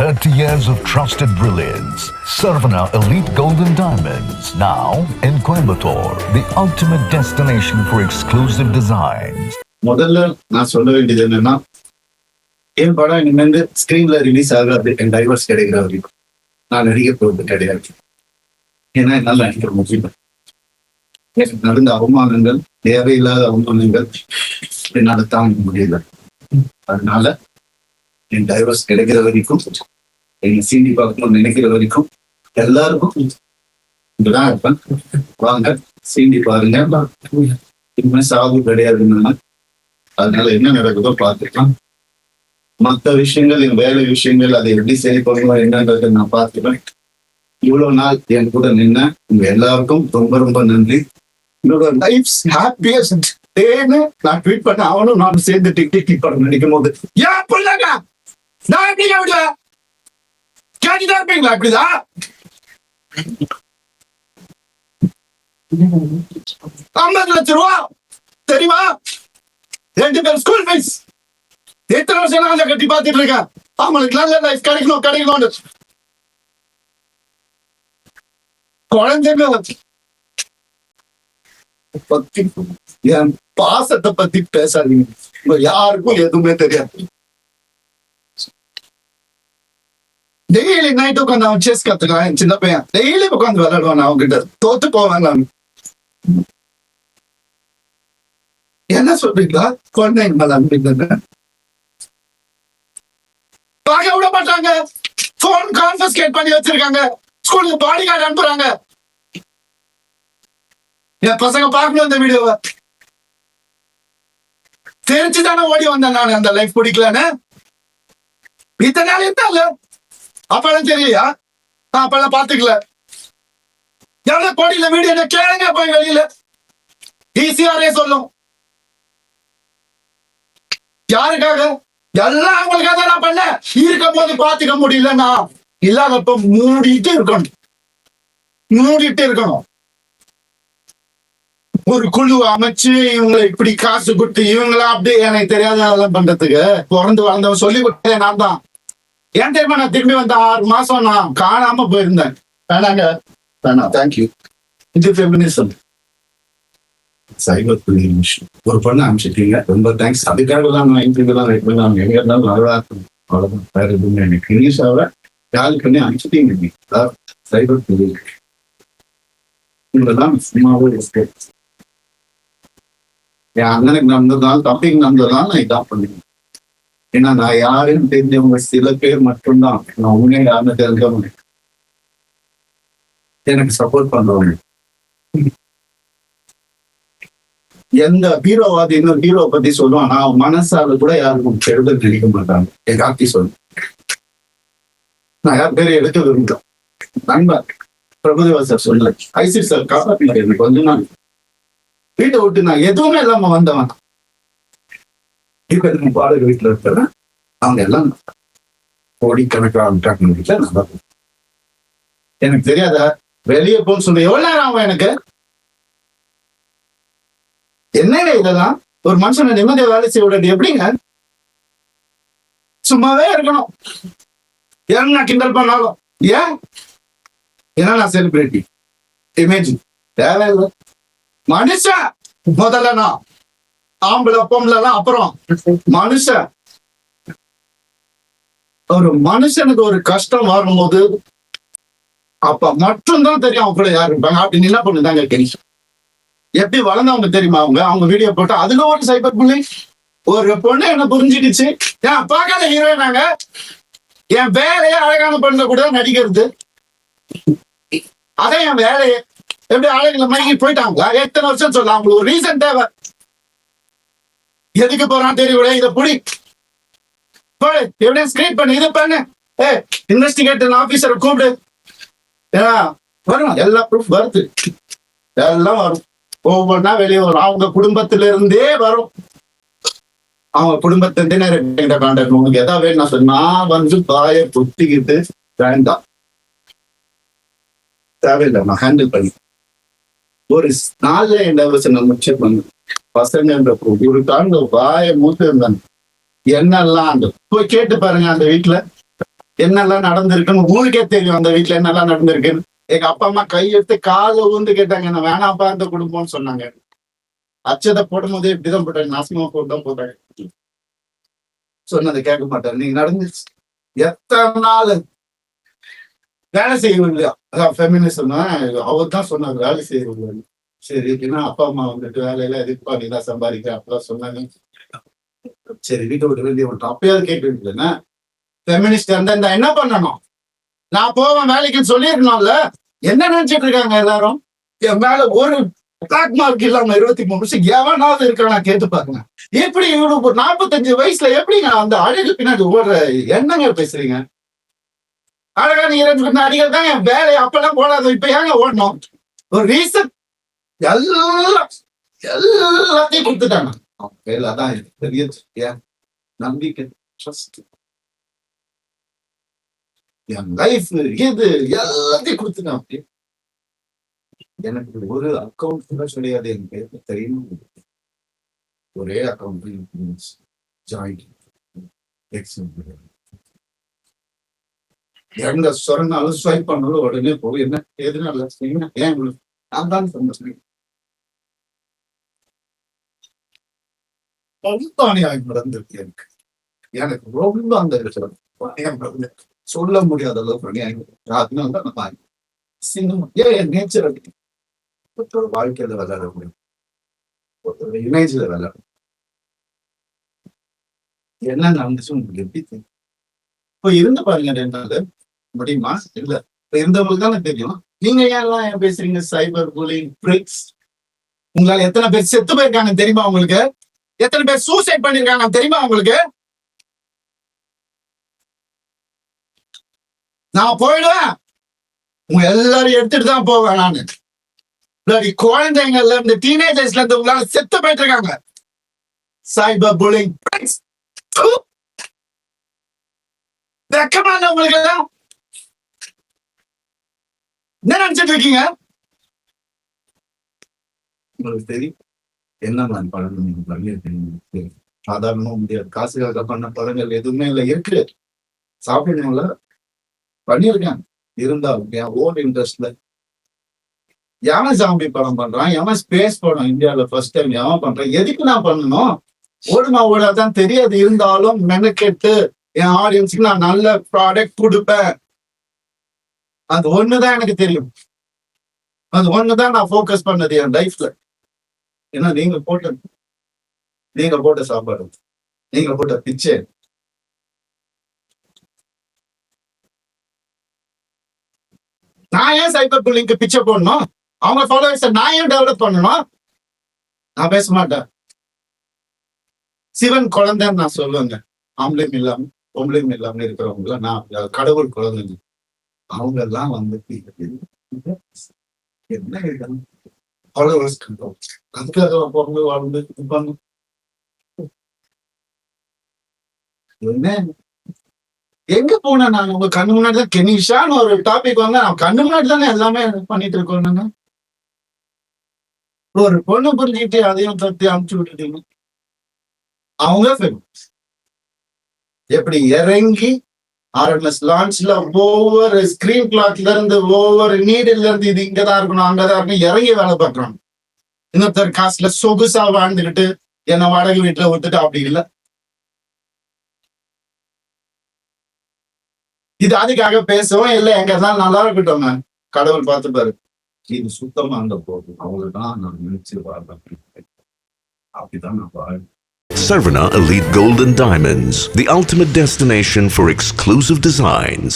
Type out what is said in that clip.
30 years of trusted brilliance. Saravana Elite Golden Diamonds, now in Coimbatore, the ultimate destination for exclusive designs. முதல்ல நான் சொல்ல வேண்டியது என்னன்னா, என் படம் இனிமேல் ஸ்கிரீன்ல ரிலீஸ் ஆகாது, என் டைவர்ஸ் கிடைக்கிற வரைக்கும் நான் நடிக்க போவது கிடையாது. ஏன்னா என்னால் நடிக்க முடியல. எனக்கு நடந்த அவமானங்கள், தேவையில்லாத அவமானங்கள் என்னால் தாங்க முடியல. அதனால என் டைவர்ஸ் கிடைக்கிற வரைக்கும், எங்க சீண்டி பார்க்கணும்னு நினைக்கிற வரைக்கும் எல்லாருக்கும் இப்படிதான் இருப்பேன். வாங்க சீண்டி பாருங்க, இனிமே சாகு கிடையாதுன்னா. அதனால என்ன நடக்குதோ பார்த்துக்கலாம். மற்ற விஷயங்கள், என் வேலை விஷயங்கள், அதை எப்படி செய்யப்படணும் என்னன்றதை நான் பார்த்துப்பேன். இவ்வளவு நாள் என் கூட நின்ன உங்க எல்லாருக்கும் ரொம்ப ரொம்ப நன்றி. என்னோட லைஃப் ஹாப்பியஸ்ட் டேன்னு நான் ட்வீட் பண்ண, அவனும் நான் சேர்ந்து டிக் படம் நடிக்கும் போது ஏன் பிள்ளைங்க நான் எப்படி விடுவேன் கேட்டுதான் இருப்பீங்களா? இப்படிதான் 50 லட்சம் ரூபா தெரியுமா? 2 பேர் ஸ்கூல் ஃபீஸ். எத்தனை வருஷம் நான் கட்டி பார்த்துட்டு இருக்கேன். அவங்களுக்கு நல்ல லைஃப் கிடைக்கணும்னு. குழந்தைங்க பத்தி, என் பாசத்தை பத்தி பேசாதீங்க. யாருக்கும் எதுவுமே தெரியாது. டெய்லி நைட் உட்காந்து அவன் செஸ் கத்துக்கான். என் சின்ன பையன் டெய்லி உட்காந்து விளையாடுவான். அவங்க கிட்ட தோத்து போவேன் நான். என்ன சொல்றீங்களா? குழந்தைங்க மேல அனுப்பிங்க பார்க்க விட மாட்டாங்க. போன் கான்ஃபிஸ்கேட் பண்ணி வச்சிருக்காங்க. ஸ்கூலுக்கு பாடி கார்டு அனுப்புறாங்க. என் பசங்க பார்க்கணும் இந்த வீடியோவை. தெரிஞ்சுதானே ஓடி வந்தேன் நான். அந்த லைஃப் பிடிக்கலன்னு இத்தனை நாள் இருந்தால அப்பெல்லாம் தெரியலையா? அப்பெல்லாம் பாத்துக்கல. எவ்வளவு கோடியில வீடியோ கேளுங்க போய் வெளியில. ஈஸியாரே சொல்லும். யாருக்காக? எல்லாம் அவங்களுக்காக நான் பண்ண. இருக்கும் போது பாத்துக்க முடியலன்னா இல்லாதப்ப மூடிட்டு இருக்கணும். ஒரு குழு அமைச்சு இவங்களை இப்படி காசு கொடுத்து இவங்களா அப்படியே எனக்கு தெரியாத அதெல்லாம் பண்றதுக்கு பிறந்து வளர்ந்தவன் சொல்லி கொடுத்தேன் நான் தான். ஏன் தெரியுமா? நான் திரும்பி வந்த 6 மாசம் நான் காணாம போயிருந்தேன். வேணாம் தேங்க்யூ. இது ஃபெமினிசம். சைபர் புல்லிங் விஷயம் ஒரு பொண்ணு அனுப்பிச்சிட்டீங்க, ரொம்ப தேங்க்ஸ். அதுக்காக தான் நான் இன்டர்வியூலாம் வெயிட் பண்ணி அவங்க எங்க இருந்தாலும் நல்லா இருக்கும். அவ்வளவுதான், வேற எதுவுமே எனக்கு இனிஷாவை கால் பண்ணி அனுப்பிச்சிட்டீங்க. சைபர் புல்லிங் இதெல்லாம் சும்மாவே இருக்கு. என் அண்ணனுக்கு நடந்ததால், தம்பிக்கு நடந்ததால் நான் இதான் பண்ணுவேன். ஏன்னா நான் யாருன்னு தெரிஞ்சவங்க சில பேர் மட்டும்தான் நான் உண்மையை யாருன்னு தெரிஞ்சவங்க எனக்கு சப்போர்ட் பண்றவங்க. எந்த ஹீரோவாதி இன்னொரு ஹீரோவை பத்தி சொல்லுவான், நான் மனசால கூட யாருக்கும் கெடுதல் நினைக்க மாட்டாங்க. என் கார்த்தி சொல்லு, நான் யார் பேரை எடுக்க விரும்புகிறேன். நண்பர் பிரபுதேவா சார் சொல்லல, ஐசி சார் காப்பாற்றினார். எனக்கு வந்து நான் வீட்டை விட்டு நான் எதுவுமே இல்லாம வந்தவன். இப்ப நம்ம பாடகர் வீட்டுல இருக்கிறேன். அவங்க எல்லாம் கோடிக்கணக்கான வீட்டுல நல்லா எனக்கு தெரியாதா வெளியே போன்னு சொல்லி எவ்வளவு நேரம் ஆகும் எனக்கு? என்னங்க இதெல்லாம்? ஒரு மனுஷனை நிம்மதியா வேலை செய்ய விட எப்படிங்க? சும்மாவே இருக்கணும். ஏன் நான் கிண்டல் பண்ணாலும் ஏன்? ஏன்னா நான் செலிபிரிட்டி இமேஜ் தேவையில்லை. மனுஷன் முதல்ல, நான் ஆம்பளை பொம்பளைலாம் அப்புறம். மனுஷன், ஒரு மனுஷனுக்கு ஒரு கஷ்டம் வரும்போது அப்ப மட்டும்தான் தெரியும் அவங்க கூட யாரு இருப்பாங்க. அப்படின்னு என்ன பண்ணுதாங்க தெரியும். எப்படி வளர்ந்தவங்க தெரியுமா? அவங்க வீடியோ போட்டு அதுல ஒரு சைபர் புள்ளி ஒரு பொண்ணு என்ன புரிஞ்சுக்கிச்சு. ஏன் பார்க்காத ஹீரோயினாங்க, என் வேலையே அழகான பொண்ணு கூட நடிக்கிறது. அதான் என் வேலையே. எப்படி அழகுல மயங்கி போயிட்டாங்களா? எத்தனை வருஷம் சொல்ல அவங்களுக்கு ஒரு ரீசன் தேவை. எதுக்கு போறான் தெரியல. இதை புடி போடு, எவிடன்ஸ் கிரியேட் பண்ணு, இது பண்ணு, இன்வெஸ்டிகேட்டர் ஆபீசரை கூப்பிடு. வரும், எல்லா ப்ரூஃப் வருது, எல்லாம் வரும். ஒவ்வொன்னா வெளியே வரும். அவங்க குடும்பத்தில இருந்தே வரும். அவங்க குடும்பத்திலிருந்தே நிறைய கான்டாக்ட். உங்களுக்கு எதாவது வேணும் சொன்னா வந்து பாய புத்திக்கிட்டு வேண்டாம், தேவையில்லை, நான் ஹேண்டில் பண்ணி ஒரு நாள்ல என்ன முடிச்சு பண்ணு. பசங்க ஒரு காண்ட வாய மூத்து இருந்தாங்க. என்னெல்லாம் அந்த போய் கேட்டு பாருங்க. அந்த வீட்டுல என்னெல்லாம் நடந்திருக்குன்னு ஊருக்கே தெரியும். அந்த வீட்டுல என்னெல்லாம் நடந்திருக்குன்னு. எங்க அப்பா அம்மா கையெடுத்து காலை ஊந்து கேட்டாங்க, என்ன வேணாப்பா அந்த குடும்பம்னு சொன்னாங்க. அச்சதை போடும் போதே இப்படிதான் போட்டாங்க, நாசமா போட்டு தான் போட்டாங்க. சொன்னதை கேட்க மாட்டாரு. நீங்க நடந்துச்சு எத்தனை நாள் வேலை செய்யணும் இல்லையா? அதான் ஃபெமினிசம் அவர் தான் சொன்னார், வேலை செய்யணும். சரி, ஏன்னா அப்பா அம்மா வந்துட்டு வேலையில எதுக்குப்பா நீ தான் சம்பாதிக்கிற அப்பதான் சொன்னாங்க. சரி, வீட்டை விட்டு வெளியே விட்டோம். அப்பயாவது கேட்டு ஃபெமினிஸ்ட் இருந்தா என்ன பண்ணணும்? நான் போவேன் வேலைக்குன்னு சொல்லியிருக்கணும்ல. என்ன நினைச்சிட்டு இருக்காங்க எல்லாரும்? என் மேல ஒரு பிளாக் மார்க் இல்லாம 23 வருஷம் எவனாவது இருக்கானா கேட்டு பாருங்க. எப்படி இவனுக்கு 45 வயசுல எப்படிங்க அந்த அழகு பின்னாடி ஓடுற என்னங்க பேசுறீங்க? அழகா நீங்க 2 அடிகள் தான் என் வேலையை அப்பெல்லாம் போடாத, இப்ப ஏங்க ஓடணும்? ஒரு ரீசன் எல்லாத்தையும் கொடுத்துட்டாங்க. அதான் பெரிய நம்பிக்கை, ட்ரஸ்ட், என் லைஃப் இது எல்லாத்தையும் கொடுத்துட்டான். எனக்கு ஒரு அக்கௌண்ட் கூட கிடையாது, என் பேருக்கு தெரியும். ஒரே அக்கௌண்ட் ஜாயிண்ட் எங்க சொன்னாலும் ஸ்வைப் பண்ணாலும் உடனே போய் என்ன எதுனால ஏன் நான் தான் சொன்னேன். ரொம்ப அநியாயம் நடந்திருக்கு எனக்கு. எனக்கு ரொம்ப அந்த அநியாயம் நடந்து சொல்ல முடியாத அளவுக்கு அநியாயம். அதனால தான் நம்ம ஏன் நேச்சர் ஒரு வாழ்க்கையில விளையாட முடியும், ஒரு இமேஜ்ல விளையாடும். என்ன நடந்துச்சு உங்களுக்கு எப்படி தெரியும்? இப்ப இருந்து பாருங்க 2 நாள் முடியுமா? இல்ல, இப்ப இருந்தவங்களுக்கு தானே தெரியும். நீங்க ஏன் பேசுறீங்க? சைபர் புல்லிங் பிரிக்ஸ். உங்களால எத்தனை பேர் செத்து போயிருக்காங்க தெரியுமா உங்களுக்கு? எத்தனை பேர் சூசைட் பண்ணிருக்காங்க தெரியுமா உங்களுக்கு? நான் போயிடுவேன், உங்க எல்லாரும் எடுத்துட்டு தான் போவேன். நானு குழந்தைங்கள்ல இருந்து டீனேஜர்ஸ்ல இருந்து உங்களால செத்து போயிட்டு இருக்காங்க. சைபர் புல்லிங் பிரிக்ஸ். வெக்கமான உங்களுக்கு எல்லாம் என்ன நினைச்சிட்டு இருக்கீங்க? உங்களுக்கு தெரியும் என்ன நான் பழங்கள் சாதாரணமா முடியாது. காசுக்காக பண்ண பழங்கள் எதுவுமே இல்லை, இருக்கு, சாப்பிடணும்ல, பண்ணியிருக்கேன். இருந்தாலும் என் ஓன் இன்ட்ரெஸ்ட்ல எவன் ஜாம்பி படம் பண்றான், எவன் ஸ்பேஸ் படம் இந்தியாவில ஃபர்ஸ்ட் டைம் எவன் பண்றான், எதுக்கு நான் பண்ணணும்? ஓடுமா ஓடாதான் தெரியாது. இருந்தாலும் மெனக்கெட்டு என் ஆடியன்ஸுக்கு நான் நல்ல ப்ராடக்ட் கொடுப்பேன். அது ஒண்ணுதான் எனக்கு தெரியும். அது ஒண்ணுதான் நான் ஃபோக்கஸ் பண்ணது என் லைஃப்ல. ஏன்னா நீங்க போட்ட சாப்பாடு, நீங்க போட்ட பிச்சை, நான் ஏன் சைபர் புல்லிங்க்கு பிச்சை போடணும்? அவங்க ஃபாலோவர்ஸை நான் ஏன் டெவலப் பண்ணணும்? நான் பேச மாட்டேன். சிவன் குழந்தைன்னு நான் சொல்லுவேங்க. ஆம்பளையும் இல்லாம பொம்பளையும் இல்லாம இருக்கிறவங்கள நான் கடவுள் குழந்தைங்க. அவங்க எல்லாம் வந்து என்ன ஃபாலோவர்ஸ் அதுக்காக பிறந்து வாழ்ந்து இருப்பாங்க. என்ன எங்க போனேன் நான்? உங்க கண்ணு முன்னாடி தான் கெனிஷான்னு ஒரு டாபிக் வந்தா நான் கண்ணு முன்னாடி தானே எல்லாமே பண்ணிட்டு இருக்கோம். ஒரு பொண்ணு புரிஞ்சுக்கிட்டு அதையும் தத்தி அமுச்சு விட்டுட்டீங்க. அவங்க எப்படி இறங்கி RMS லான்ச்ல ஒவ்வொரு ஸ்கிரீன் கிளாத்ல இருந்து ஒவ்வொரு நீடில இருந்து இது இங்கதான் இருக்கணும் அங்கதான் இருக்கணும் இறங்கி வேலை பார்க்கறாங்க. இன்னொருத்தர் காசுல சொகுசா வாழ்ந்துகிட்டு என்ன வாடகை வீட்டுல விட்டுட்டு அப்படி இல்லை. இது அதுக்காக பேசவும் இல்லை, எங்க தான் நல்லா இருக்கட்டும், கடவுள் பார்த்துப்பாரு. இது சுத்தமா அந்த போகும் அவங்கதான் நான் நினைச்சு வாழ்றேன். அப்படிதான் நான் வாழ். Sarvana Elite Gold and Diamonds, the ultimate destination for exclusive designs.